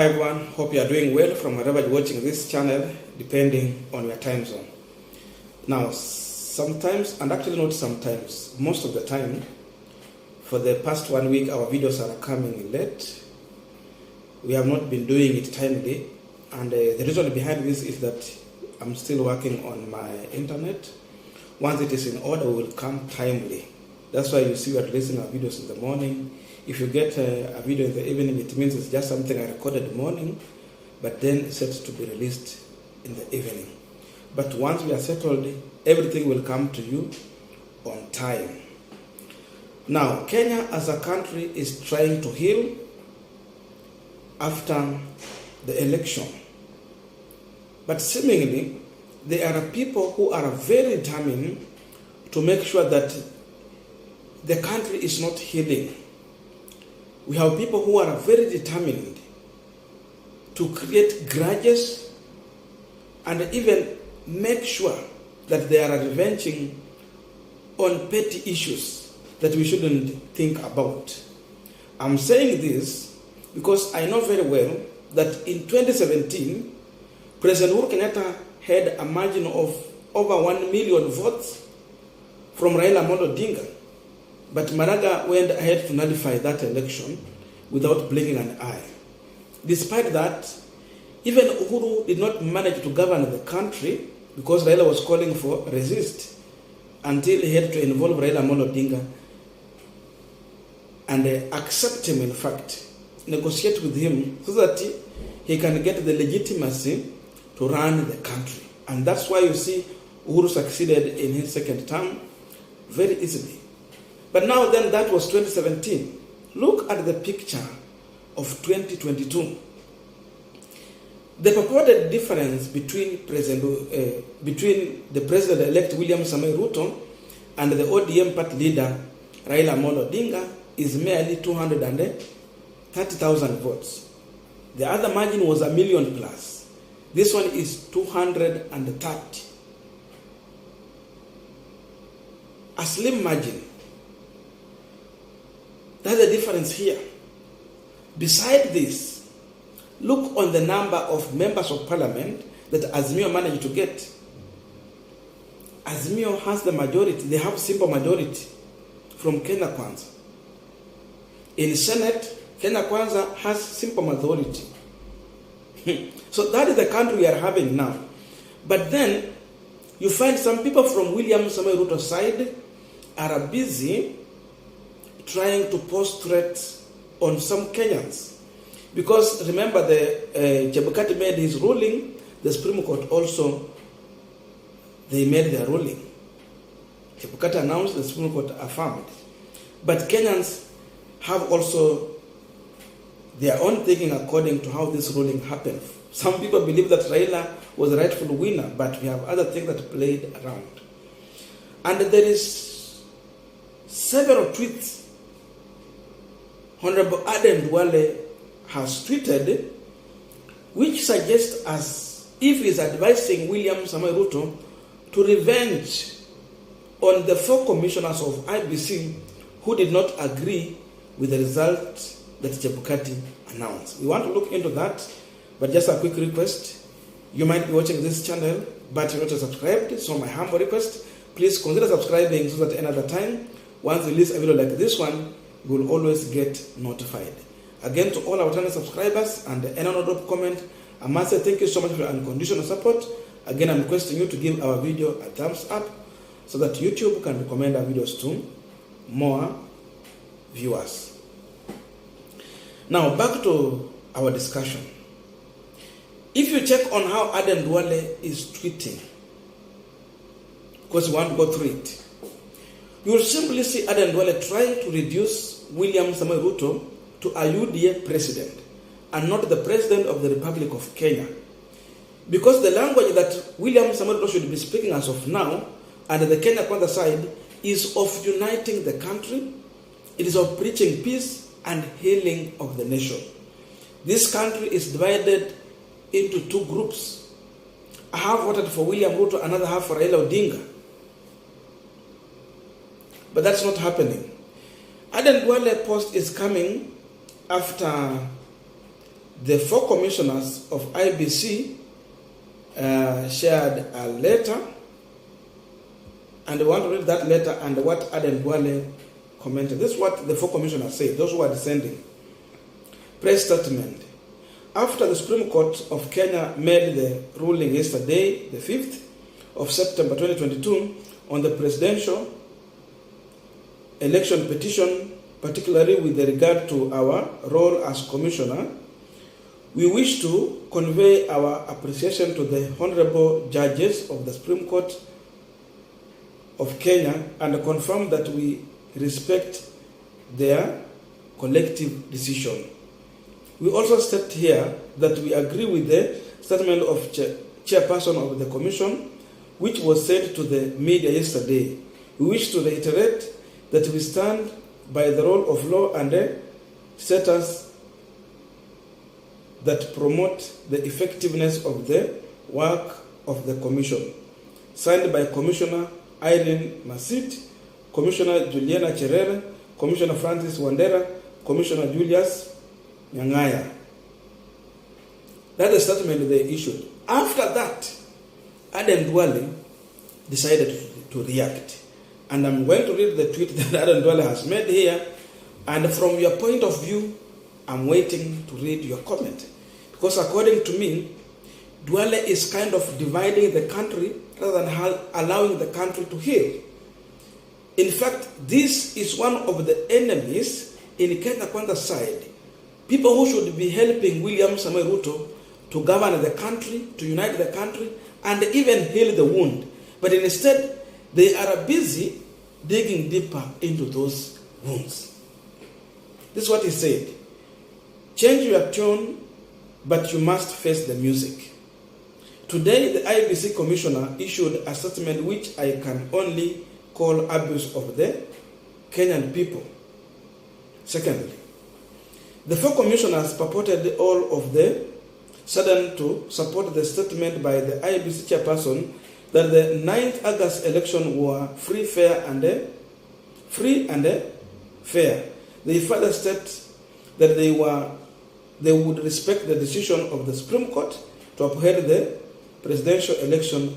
Hi everyone, hope you are doing well from wherever you're watching this channel, depending on your time zone. Now, sometimes, and actually not sometimes, most of the time, for the past 1 week, our videos are coming late. We have not been doing it timely, and the reason behind this is that I'm still working on my internet. Once it is in order, we will come timely. That's why you see we are releasing our videos in the morning. If you get a video in the evening, it means it's just something I recorded in the morning, but then set to be released in the evening. But once we are settled, everything will come to you on time. Now, Kenya as a country is trying to heal after the election. But seemingly, there are people who are very determined to make sure that the country is not healing. We have people who are very determined to create grudges and even make sure that they are revenging on petty issues that we shouldn't think about. I'm saying this because I know very well that in 2017, President Uhuru Kenyatta had a margin of over 1 million votes from railaodinga. But Maraga went ahead to nullify that election without blinking an eye. Despite that, even Uhuru did not manage to govern the country because Raila was calling for resist until he had to involve Raila Odinga and accept him, in fact, negotiate with him so that he can get the legitimacy to run the country. And that's why you see Uhuru succeeded in his second term very easily. But now then, that was 2017. Look at the picture of 2022. The purported difference between the president-elect William Samoei Ruto and the ODM party leader Raila Odinga is merely 230,000 votes. The other margin was 1 million plus. This one is 230. A slim margin. That's the difference here. Beside this, look on the number of members of parliament that Azimio managed to get. Azimio has the majority. They have simple majority from Kenya Kwanza. In Senate, Kenya Kwanza has simple majority. So that is the country we are having now. But then, you find some people from William Samoei Ruto's side are busy trying to post threats on some Kenyans. Because remember, the Chebukati made his ruling, the Supreme Court also, they made their ruling. Chebukati announced, the Supreme Court affirmed. But Kenyans have also their own thinking according to how this ruling happened. Some people believe that Raila was the rightful winner, but we have other things that played around. And there is several tweets Honorable Aden Duale has tweeted, which suggests as if he is advising William Samoei Ruto to revenge on the 4 commissioners of IEBC who did not agree with the result that Chebukati announced. We want to look into that, but just a quick request. You might be watching this channel, but you're not subscribed, so my humble request, please consider subscribing so that another time, once we release a video like this one, you will always get notified. Again, to all our channel subscribers and anyone who drop comment, I must say thank you so much for your unconditional support. Again, I'm requesting you to give our video a thumbs up so that YouTube can recommend our videos to more viewers. Now, back to our discussion. If you check on how Aden Duale is tweeting, because you want to go through it, you will simply see Aden Duale trying to reduce William Samoei Ruto to a UDA president and not the president of the Republic of Kenya. Because the language that William Samoei Ruto should be speaking as of now, and the Kenya Kwanza side, is of uniting the country, it is of preaching peace and healing of the nation. This country is divided into 2 groups. A half voted for William Ruto, another half for Railaodinga. But that's not happening. Aden Duale post is coming after the 4 commissioners of IEBC shared a letter, and I want to read that letter and what Aden Duale commented. This is what the 4 commissioners said, those who are descending. Press statement. After the Supreme Court of Kenya made the ruling yesterday, the 5th of September 2022, on the presidential election petition, particularly with regard to our role as commissioner, we wish to convey our appreciation to the honorable judges of the Supreme Court of Kenya and confirm that we respect their collective decision. We also state here that we agree with the statement of chairperson of the commission, which was said to the media yesterday. We wish to reiterate that we stand by the rule of law and status that promote the effectiveness of the work of the commission. Signed by Commissioner Irene Masit, Commissioner Juliana Cherere, Commissioner Francis Wandera, Commissioner Julius Nyangaya. That is the statement they issued. After that, Aden Duale decided to react. And I'm going to read the tweet that Aden Duale has made here. And from your point of view, I'm waiting to read your comment. Because according to me, Duale is kind of dividing the country rather than allowing the country to heal. In fact, this is one of the enemies in Kenya Kwanza's side. People who should be helping William Samoei Ruto to govern the country, to unite the country, and even heal the wound. But instead, they are busy digging deeper into those wounds. This is what he said. Change your tune, but you must face the music. Today, the IEBC commissioner issued a statement which I can only call abuse of the Kenyan people. Secondly, the 4 commissioners purported all of the sudden to support the statement by the IEBC chairperson that the 9th August election were free and fair. They further state that they would respect the decision of the Supreme Court to uphold the presidential election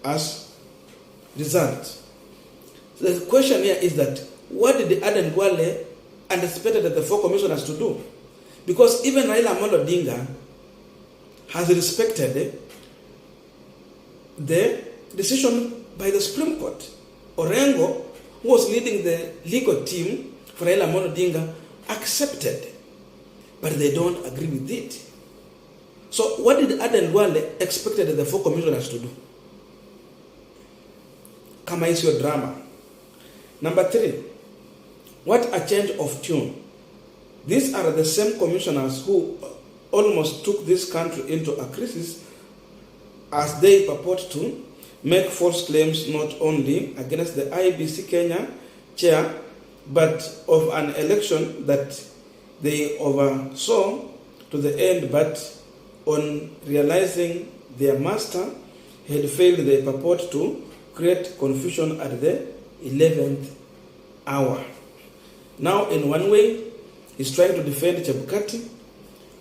as result. So the question here is that what did Aden Duale anticipated the 4 commissioners to do? Because even railaodinga has respected the decision by the Supreme Court. Orengo, who was leading the legal team for railaodinga, accepted, but they don't agree with it. So what did Aden Duale expected the 4 commissioners to do? Kama is your drama. Number 3, what a change of tune. These are the same commissioners who almost took this country into a crisis as they purport to make false claims not only against the IEBC Kenya chair, but of an election that they oversaw to the end, but on realizing their master had failed, they purport to create confusion at the 11th hour. Now, in one way, he's trying to defend Chebukati,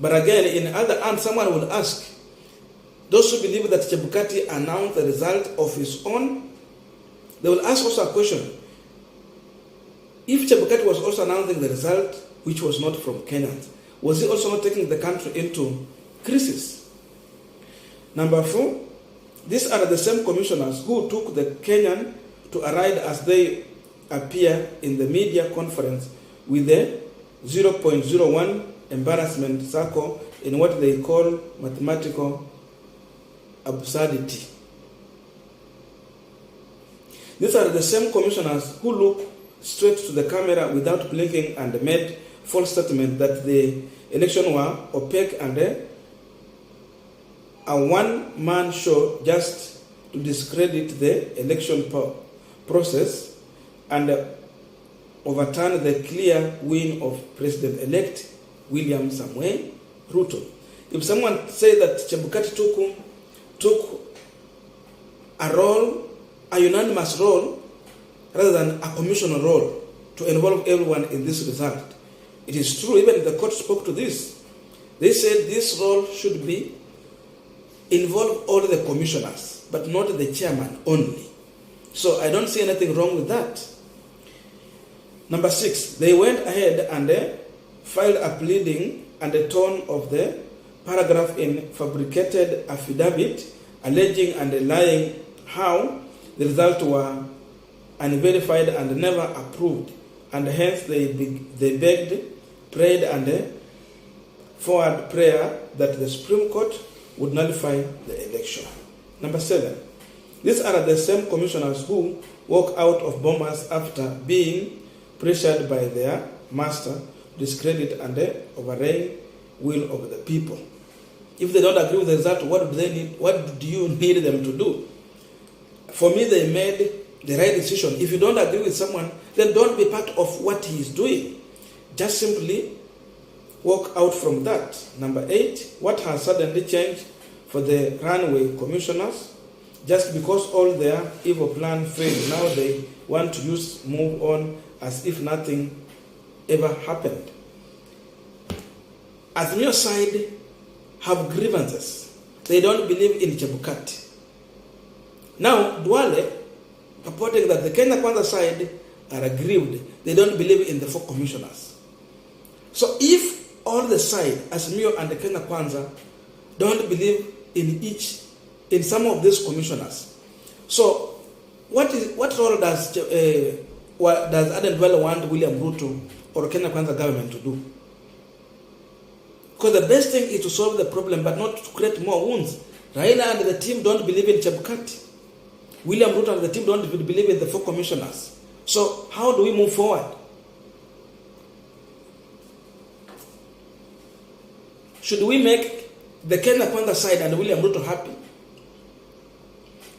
but again, in other hand, someone will ask, those who believe that Chebukati announced the result of his own, they will ask also a question. If Chebukati was also announcing the result, which was not from Kenyans, was he also not taking the country into crisis? Number 4, these are the same commissioners who took the Kenyan to a ride as they appear in the media conference with the 0.01 embarrassment circle in what they call mathematical absurdity. These are the same commissioners who look straight to the camera without blinking and made false statement that the election were opaque and a one-man show just to discredit the election process and overturn the clear win of President-elect William Samoei Ruto. If someone say that Chebukati took a role, a unanimous role, rather than a commissioner role to involve everyone in this result, it is true, even the court spoke to this. They said this role should be involve all the commissioners, but not the chairman only. So I don't see anything wrong with that. Number 6, they went ahead and filed a pleading and a tone of the paragraph in fabricated affidavit alleging and lying how the results were unverified and never approved, and hence they begged, prayed, and forward prayer that the Supreme Court would nullify the election. Number 7, these are the same commissioners who walk out of Bomas after being pressured by their master to discredit and override will of the people. If they don't agree with the result, what do they need? What do you need them to do? For me, they made the right decision. If you don't agree with someone, then don't be part of what he is doing. Just simply walk out from that. Number 8, what has suddenly changed for the runaway commissioners? Just because all their evil plan failed, now they want to move on as if nothing ever happened. Azimio side have grievances. They don't believe in Chebukati. Now, Duale, purporting that the Kenya Kwanza side are aggrieved, they don't believe in the 4 commissioners. So if all the side, Azimio and the Kenya Kwanza, don't believe in some of these commissioners, so what role does Aden Duale want William Ruto or Kenya Kwanza government to do? Because the best thing is to solve the problem, but not to create more wounds. Raila and the team don't believe in Chebukati. William Ruto and the team don't believe in the 4 commissioners. So how do we move forward? Should we make the Kenya Kwanza side and William Ruto happy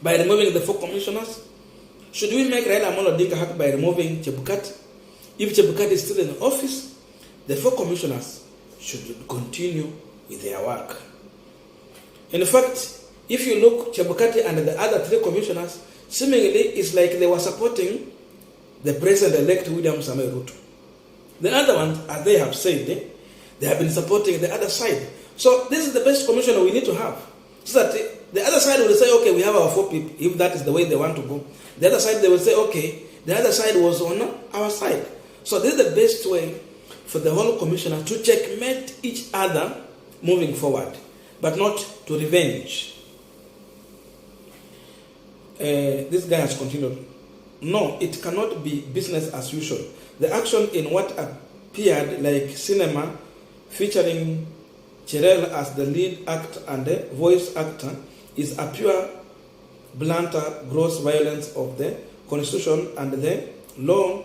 by removing the 4 commissioners? Should we make Raila Odinga happy by removing Chebukati? If Chebukati is still in office, the 4 commissioners should continue with their work. In fact, if you look, Chebukati and the other 3 commissioners, seemingly it's like they were supporting the president-elect William Samoei Ruto. The other ones, as they have said, they have been supporting the other side. So this is the best commissioner we need to have. So that the other side will say, okay, we have our 4 people, if that is the way they want to go. The other side, they will say, okay, the other side was on our side. So this is the best way for the whole commissioner to checkmate each other moving forward, but not to revenge. This guy has continued. No, it cannot be business as usual. The action in what appeared like cinema, featuring Cherel as the lead actor and the voice actor, is a pure, blunter, gross violence of the Constitution and the law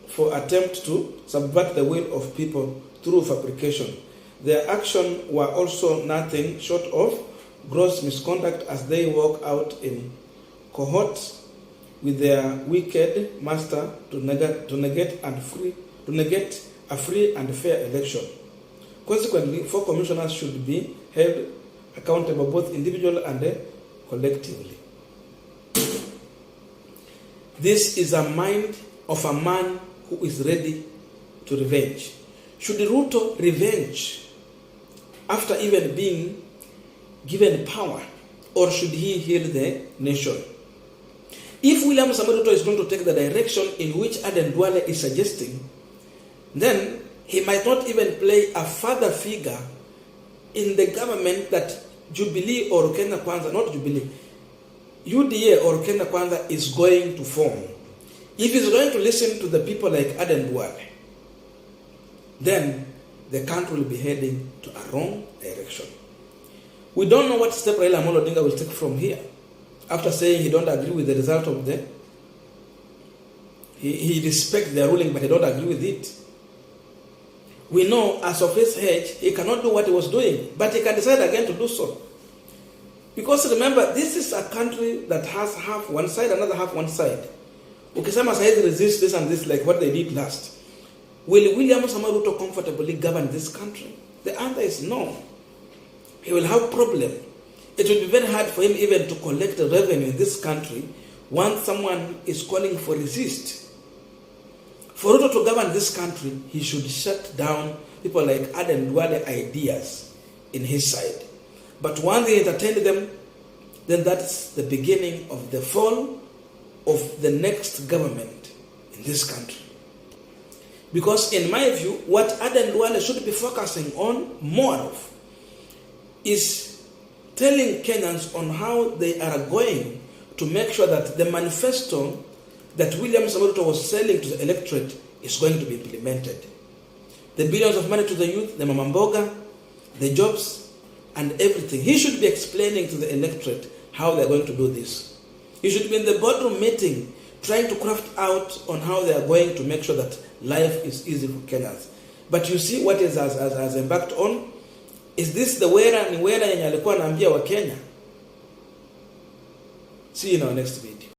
for attempt to subvert the will of people through fabrication. Their action were also nothing short of gross misconduct as they walk out in cohorts with their wicked master to negate a free and fair election. Consequently, 4 commissioners should be held accountable both individually and collectively. This is a mind of a man who is ready to revenge. Should Ruto revenge after even being given power, or should he heal the nation? If William Samoei Ruto is going to take the direction in which Aden Duale is suggesting, then he might not even play a father figure in the government that Jubilee or Kenya Kwanza, not Jubilee, UDA or Kenya Kwanza is going to form. If he's going to listen to the people like Aden Duale, then the country will be heading to a wrong direction. We don't know what step Raila Odinga will take from here. After saying he don't agree with the result of he respects their ruling, but he don't agree with it. We know as of his age, he cannot do what he was doing, but he can decide again to do so. Because remember, this is a country that has half one side, another half one side. Ukisema saizi resist this and this like what they did last. Will William Samoei Ruto comfortably govern this country? The answer is no. He will have problem. It will be very hard for him even to collect the revenue in this country once someone is calling for resist. For Ruto to govern this country, he should shut down people like Aden Duale ideas in his side. But once he entertained them, then that's the beginning of the fall of the next government in this country. Because in my view, what Aden Duale should be focusing on more of is telling Kenyans on how they are going to make sure that the manifesto that William Ruto was selling to the electorate is going to be implemented. The billions of money to the youth, the mamamboga, the jobs, and everything. He should be explaining to the electorate how they're going to do this. He should be in the boardroom meeting trying to craft out on how they are going to make sure that life is easy for Kenyans. But you see what is as embarked on? Is this the wera ni wera yenye alikuwa anaambia wa Kenya? See you in our next video.